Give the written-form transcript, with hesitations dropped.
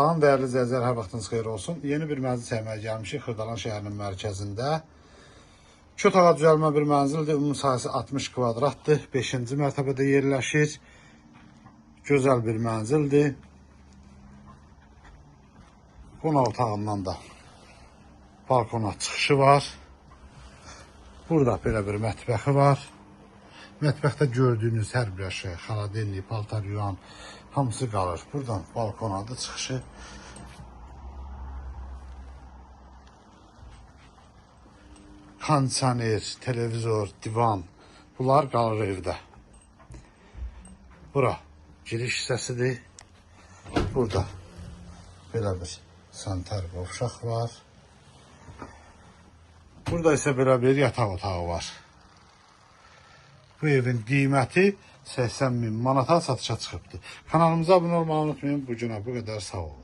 Salam değerli izləyicilər, hər vaxtınız xeyir olsun. Yeni bir mənzil çəkməyə gəlmişik Xırdalan şəhərinin mərkəzində. 2 otağa düzəlmə bir mənzildir. Ümumi sahəsi 60 kvadratdır. 5-ci mərtəbədə yerləşir. Gözəl bir mənzildir. Qonaq otağından da balkona çıxışı var. Burada belə bir mətbəxi var. Mətbəxdə gördüyünüz hər bir şey, xaladelnik, paltar yuyan, hamısı qalır. Buradan balkona da çıxışı. Kondisioner, televizor, divan, bunlar qalır evdə. Bura giriş hissəsidir. Burada belə bir sanitar qovşaq var. Burada isə belə bir yataq otağı var. Bu evin qiyməti 80.000 manata satışa çıxıbdır. Kanalımıza abunə olmayı unutmayın. Bu günə bu qədər, sağ olun.